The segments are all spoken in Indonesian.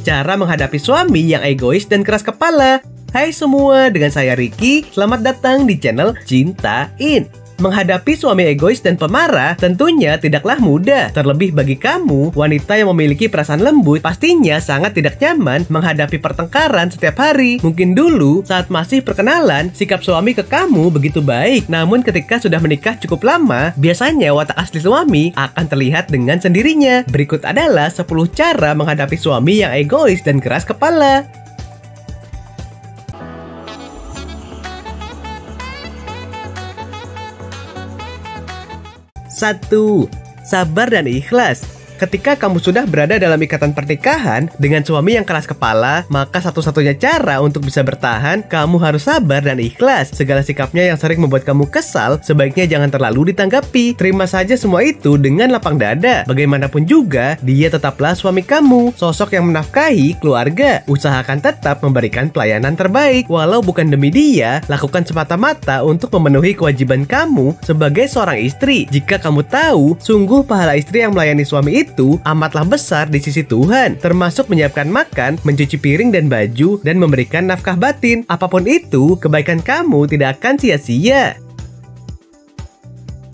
cara menghadapi suami yang egois dan keras kepala. Hai semua, dengan saya Ricky. Selamat datang di channel Cintain. Menghadapi suami egois dan pemarah tentunya tidaklah mudah. Terlebih bagi kamu, wanita yang memiliki perasaan lembut, pastinya sangat tidak nyaman menghadapi pertengkaran setiap hari. Mungkin dulu saat masih perkenalan, sikap suami ke kamu begitu baik. Namun ketika sudah menikah cukup lama, biasanya watak asli suami akan terlihat dengan sendirinya. Berikut adalah 10 cara menghadapi suami yang egois dan keras kepala. 1. Sabar dan ikhlas. Ketika kamu sudah berada dalam ikatan pernikahan dengan suami yang keras kepala, maka satu-satunya cara untuk bisa bertahan, kamu harus sabar dan ikhlas. Segala sikapnya yang sering membuat kamu kesal, sebaiknya jangan terlalu ditanggapi. Terima saja semua itu dengan lapang dada. Bagaimanapun juga, dia tetaplah suami kamu, sosok yang menafkahi keluarga. Usahakan tetap memberikan pelayanan terbaik. Walau bukan demi dia, lakukan semata-mata untuk memenuhi kewajiban kamu sebagai seorang istri. Jika kamu tahu, sungguh pahala istri yang melayani suami itu amatlah besar di sisi Tuhan, termasuk menyiapkan makan, mencuci piring dan baju, dan memberikan nafkah batin. Apapun itu, kebaikan kamu tidak akan sia-sia.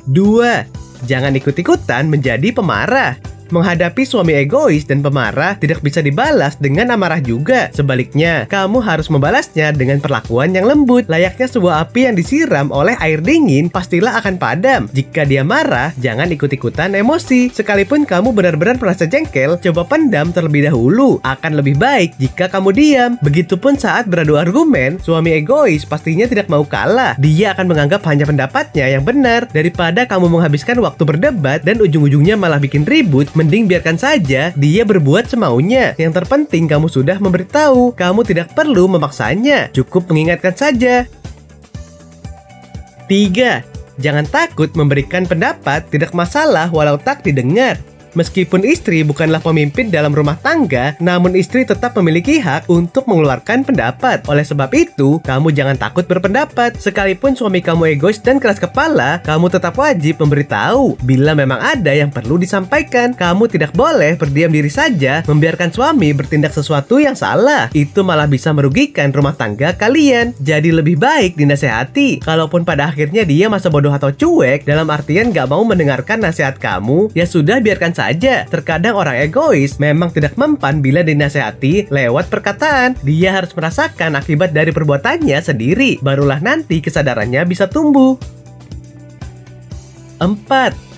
2. Jangan ikut-ikutan menjadi pemarah. Menghadapi suami egois dan pemarah tidak bisa dibalas dengan amarah juga. Sebaliknya, kamu harus membalasnya dengan perlakuan yang lembut. Layaknya sebuah api yang disiram oleh air dingin, pastilah akan padam. Jika dia marah, jangan ikut-ikutan emosi. Sekalipun kamu benar-benar merasa jengkel, coba pendam terlebih dahulu. Akan lebih baik jika kamu diam. Begitupun saat beradu argumen, suami egois pastinya tidak mau kalah. Dia akan menganggap hanya pendapatnya yang benar. Daripada kamu menghabiskan waktu berdebat dan ujung-ujungnya malah bikin ribut, mending biarkan saja dia berbuat semaunya. Yang terpenting kamu sudah memberitahu. Kamu tidak perlu memaksanya, cukup mengingatkan saja. 3. Jangan takut memberikan pendapat, tidak masalah walau tak didengar. Meskipun istri bukanlah pemimpin dalam rumah tangga, namun istri tetap memiliki hak untuk mengeluarkan pendapat. Oleh sebab itu, kamu jangan takut berpendapat. Sekalipun suami kamu egois dan keras kepala, kamu tetap wajib memberitahu. Bila memang ada yang perlu disampaikan, kamu tidak boleh berdiam diri saja, membiarkan suami bertindak sesuatu yang salah. Itu malah bisa merugikan rumah tangga kalian. Jadi lebih baik dinasehati. Kalaupun pada akhirnya dia masa bodoh atau cuek, dalam artian gak mau mendengarkan nasihat kamu, ya sudah biarkan saja. Terkadang orang egois memang tidak mempan bila dinasehati lewat perkataan. Dia harus merasakan akibat dari perbuatannya sendiri. Barulah nanti kesadarannya bisa tumbuh. 4.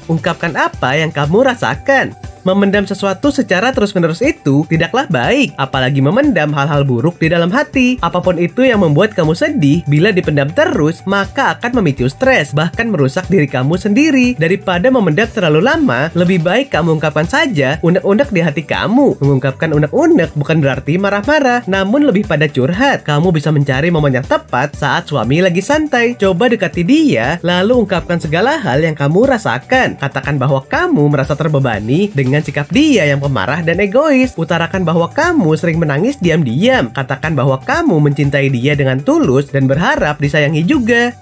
Ungkapkan apa yang kamu rasakan. Memendam sesuatu secara terus-menerus itu tidaklah baik, apalagi memendam hal-hal buruk di dalam hati. Apapun itu yang membuat kamu sedih, bila dipendam terus, maka akan memicu stres, bahkan merusak diri kamu sendiri. Daripada memendam terlalu lama, lebih baik kamu ungkapkan saja unek-unek di hati kamu. Mengungkapkan unek-unek bukan berarti marah-marah, namun lebih pada curhat. Kamu bisa mencari momen yang tepat saat suami lagi santai. Coba dekati dia, lalu ungkapkan segala hal yang kamu rasakan. Katakan bahwa kamu merasa terbebani dengan sikap dia yang pemarah dan egois. Utarakan bahwa kamu sering menangis diam-diam. Katakan bahwa kamu mencintai dia dengan tulus dan berharap disayangi juga.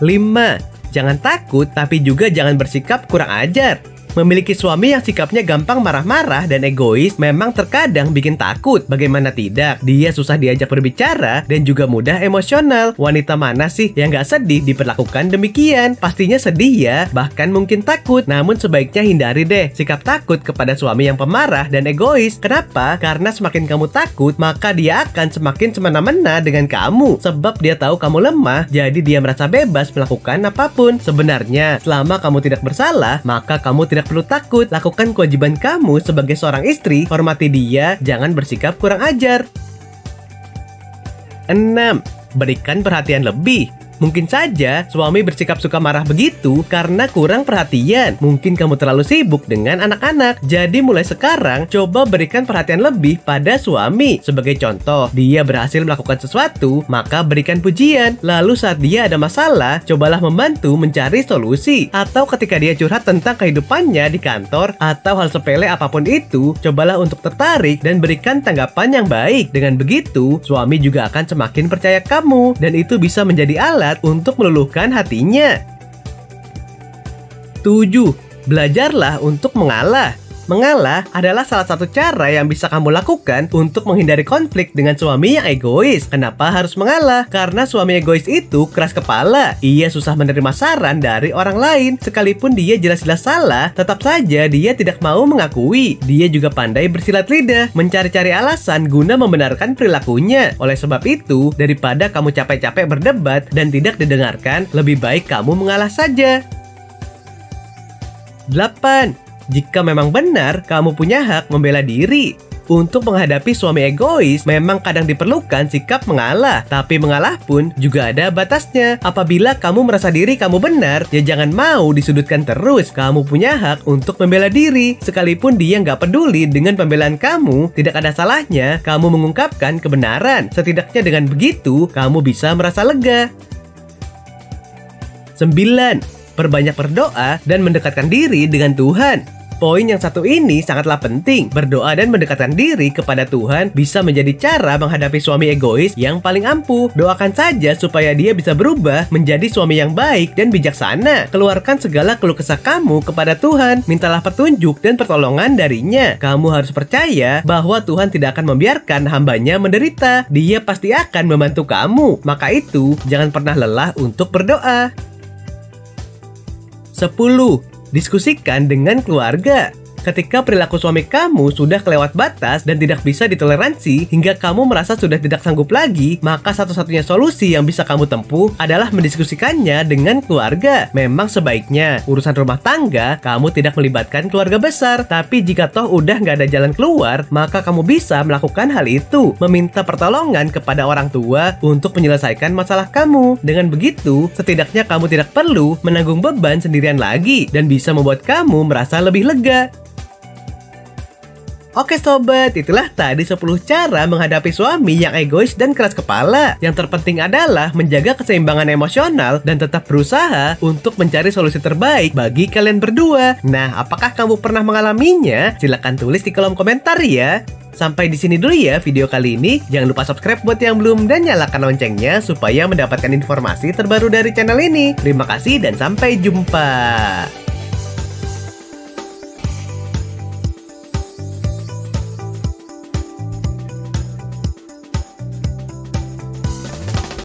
5. Jangan takut, tapi juga jangan bersikap kurang ajar. Memiliki suami yang sikapnya gampang marah-marah dan egois memang terkadang bikin takut. Bagaimana tidak? Dia susah diajak berbicara dan juga mudah emosional. Wanita mana sih yang gak sedih diperlakukan demikian? Pastinya sedih ya, bahkan mungkin takut. Namun sebaiknya hindari deh sikap takut kepada suami yang pemarah dan egois. Kenapa? Karena semakin kamu takut, maka dia akan semakin semena-mena dengan kamu. Sebab dia tahu kamu lemah, jadi dia merasa bebas melakukan apapun. Sebenarnya, selama kamu tidak bersalah, maka kamu tidak perlu takut. Lakukan kewajiban kamu sebagai seorang istri, hormati dia, jangan bersikap kurang ajar. 6. Berikan perhatian lebih. Mungkin saja suami bersikap suka marah begitu karena kurang perhatian. Mungkin kamu terlalu sibuk dengan anak-anak. Jadi mulai sekarang coba berikan perhatian lebih pada suami. Sebagai contoh, dia berhasil melakukan sesuatu, maka berikan pujian. Lalu saat dia ada masalah, cobalah membantu mencari solusi. Atau ketika dia curhat tentang kehidupannya di kantor atau hal sepele apapun itu, cobalah untuk tertarik dan berikan tanggapan yang baik. Dengan begitu, suami juga akan semakin percaya kamu dan itu bisa menjadi alat untuk meluluhkan hatinya. 7. Belajarlah untuk mengalah. Mengalah adalah salah satu cara yang bisa kamu lakukan untuk menghindari konflik dengan suami yang egois. Kenapa harus mengalah? Karena suami egois itu keras kepala. Ia susah menerima saran dari orang lain. Sekalipun dia jelas-jelas salah, tetap saja dia tidak mau mengakui. Dia juga pandai bersilat lidah, mencari-cari alasan guna membenarkan perilakunya. Oleh sebab itu, daripada kamu capek-capek berdebat dan tidak didengarkan, lebih baik kamu mengalah saja. 8. Jika memang benar, kamu punya hak membela diri. Untuk menghadapi suami egois, memang kadang diperlukan sikap mengalah. Tapi mengalah pun juga ada batasnya. Apabila kamu merasa diri kamu benar, ya jangan mau disudutkan terus. Kamu punya hak untuk membela diri. Sekalipun dia nggak peduli dengan pembelaan kamu, tidak ada salahnya kamu mengungkapkan kebenaran. Setidaknya dengan begitu, kamu bisa merasa lega. 9. Perbanyak berdoa dan mendekatkan diri dengan Tuhan. Poin yang satu ini sangatlah penting. Berdoa dan mendekatkan diri kepada Tuhan bisa menjadi cara menghadapi suami egois yang paling ampuh. Doakan saja supaya dia bisa berubah menjadi suami yang baik dan bijaksana. Keluarkan segala keluh kesah kamu kepada Tuhan. Mintalah petunjuk dan pertolongan darinya. Kamu harus percaya bahwa Tuhan tidak akan membiarkan hambanya menderita. Dia pasti akan membantu kamu. Maka itu, jangan pernah lelah untuk berdoa. 10. Diskusikan dengan keluarga. Ketika perilaku suami kamu sudah kelewat batas dan tidak bisa ditoleransi hingga kamu merasa sudah tidak sanggup lagi, maka satu-satunya solusi yang bisa kamu tempuh adalah mendiskusikannya dengan keluarga. Memang sebaiknya urusan rumah tangga kamu tidak melibatkan keluarga besar, tapi jika toh udah nggak ada jalan keluar, maka kamu bisa melakukan hal itu, meminta pertolongan kepada orang tua untuk menyelesaikan masalah kamu. Dengan begitu, setidaknya kamu tidak perlu menanggung beban sendirian lagi dan bisa membuat kamu merasa lebih lega. Oke sobat, itulah tadi 10 cara menghadapi suami yang egois dan keras kepala. Yang terpenting adalah menjaga keseimbangan emosional dan tetap berusaha untuk mencari solusi terbaik bagi kalian berdua. Nah, apakah kamu pernah mengalaminya? Silahkan tulis di kolom komentar ya. Sampai di sini dulu ya video kali ini. Jangan lupa subscribe buat yang belum dan nyalakan loncengnya supaya mendapatkan informasi terbaru dari channel ini. Terima kasih dan sampai jumpa.